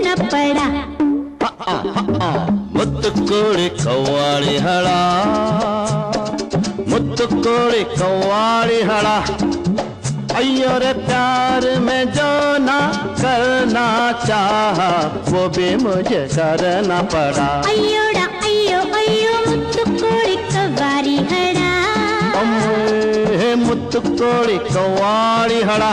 करना पड़ा। मुत्तुकोड़ी कव्वाली हड़ा, मुत्तुकोड़ी कव्वाली हड़ा, अय्यो रे प्यार में जो ना करना चाहा वो भी मुझे करना पड़ा। अय्योड़ा अय्यो अय्यो मुत्तुकोड़ी कव्वाली हड़ा, मुत्तुकोड़ी कव्वाली हड़ा।